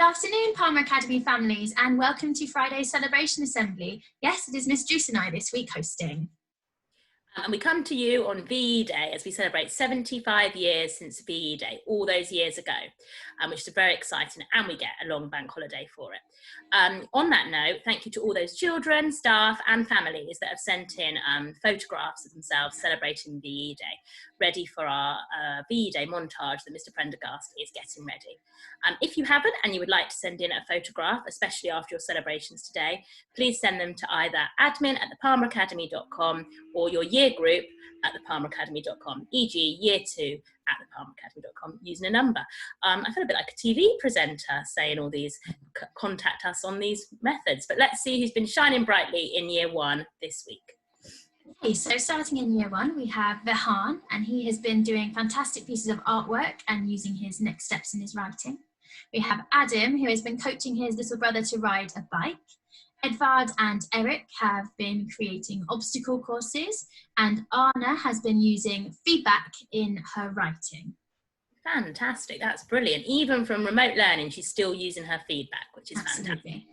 Good afternoon, Palmer Academy families, and welcome to Friday's Celebration Assembly. Yes, it is Miss Juice and I this week hosting. And we come to you on VE Day as we celebrate 75 years since VE Day, all those years ago, which is very exciting, and we get a long bank holiday for it. On that note, thank you to all those children, staff and families that have sent in photographs of themselves celebrating VE Day, ready for our VE Day montage that Mr. Prendergast is getting ready. If you haven't and you would like to send in a photograph, especially after your celebrations today, please send them to either admin@thepalmeracademy.com or your year group at thepalmeracademy.com, e.g. year 2 at thepalmeracademy.com, using a number. I feel a bit like a TV presenter saying all these, contact us on these methods, but let's see who's been shining brightly in year 1 this week. Okay, so starting in year 1, we have Vehan, and he has been doing fantastic pieces of artwork and using his next steps in his writing. We have Adam, who has been coaching his little brother to ride a bike. Edvard and Eric have been creating obstacle courses, and Anna has been using feedback in her writing. Fantastic, that's brilliant. Even from remote learning, she's still using her feedback, which is fantastic.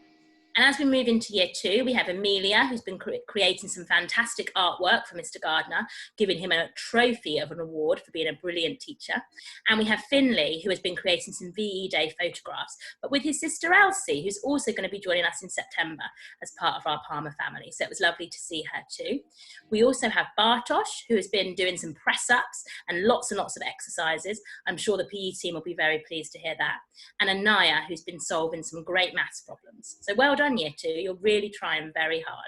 And as we move into year 2, we have Amelia, who's been creating some fantastic artwork for Mr. Gardner, giving him a trophy of an award for being a brilliant teacher. And we have Finley, who has been creating some VE Day photographs, but with his sister Elsie, who's also going to be joining us in September as part of our Palmer family. So it was lovely to see her too. We also have Bartosz, who has been doing some press-ups and lots of exercises. I'm sure the PE team will be very pleased to hear that. And Anaya, who's been solving some great maths problems. So well done, year 2, you're really trying very hard.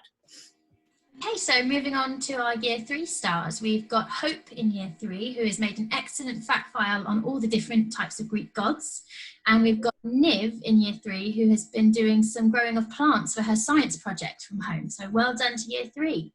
Okay, so moving on to our year 3 stars, we've got Hope in year 3, who has made an excellent fact file on all the different types of Greek gods. And we've got Niv in year 3, who has been doing some growing of plants for her science project from home. So well done to year 3.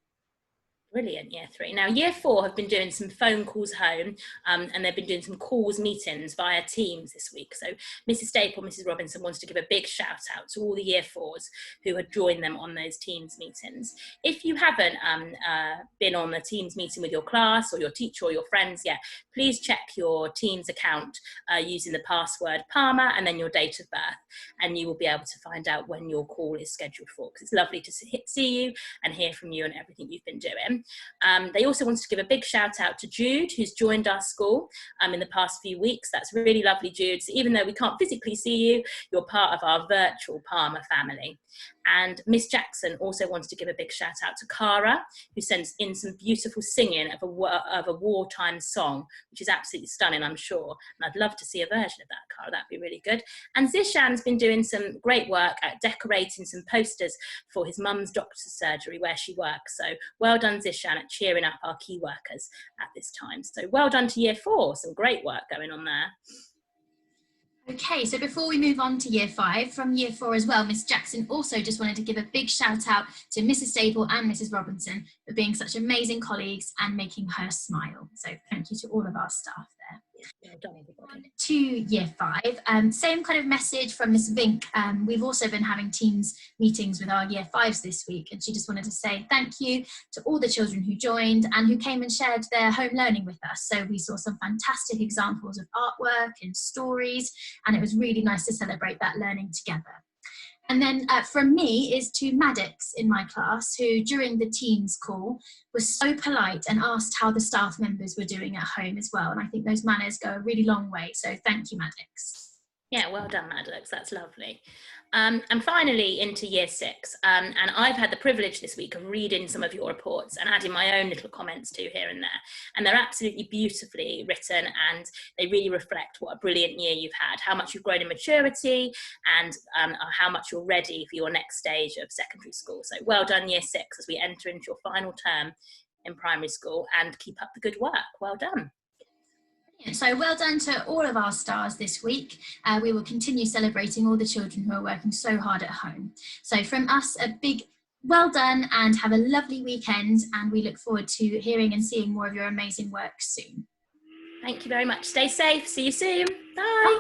Brilliant, year 3. Now, year 4 have been doing some phone calls home, and they've been doing some calls meetings via Teams this week. So Mrs. Staple, Mrs. Robinson wants to give a big shout out to all the year 4s who had joined them on those Teams meetings. If you haven't been on a Teams meeting with your class or your teacher or your friends yet, please check your Teams account using the password Palmer and then your date of birth, and you will be able to find out when your call is scheduled for, because it's lovely to see you and hear from you and everything you've been doing. They also wanted to give a big shout out to Jude, who's joined our school in the past few weeks. That's really lovely, Jude. So even though we can't physically see you, you're part of our virtual Palmer family. And Miss Jackson also wanted to give a big shout out to Cara, who sends in some beautiful singing of a wartime song, which is absolutely stunning, I'm sure. And I'd love to see a version of that, Cara. That'd be really good. And Zishan's been doing some great work at decorating some posters for his mum's doctor's surgery where she works. So well done, Zishan, at cheering up our key workers at this time. So well done to year 4. Some great work going on there. Okay, so before we move on to year 5, from year 4 as well, Miss Jackson also just wanted to give a big shout out to Mrs. Staple and Mrs. Robinson for being such amazing colleagues and making her smile. So thank you to all of our staff there. Well done, everybody. To year 5, same kind of message from Miss Vink. We've also been having Teams meetings with our year 5s this week, and she just wanted to say thank you to all the children who joined and who came and shared their home learning with us. So we saw some fantastic examples of artwork and stories, and it was really nice to celebrate that learning together. And then from me is to Maddox in my class, who during the Teams call was so polite and asked how the staff members were doing at home as well. And I think those manners go a really long way. So thank you, Maddox. Yeah, well done, Maddox. That's lovely. And finally into year 6. And I've had the privilege this week of reading some of your reports and adding my own little comments too here and there. And they're absolutely beautifully written, and they really reflect what a brilliant year you've had, how much you've grown in maturity, and how much you're ready for your next stage of secondary school. So well done, year 6, as we enter into your final term in primary school, and keep up the good work. Well done. So well done to all of our stars this week. We will continue celebrating all the children who are working so hard at home. So from us, a big well done and have a lovely weekend, and we look forward to hearing and seeing more of your amazing work soon. Thank you very much. Stay safe. See you soon. Bye.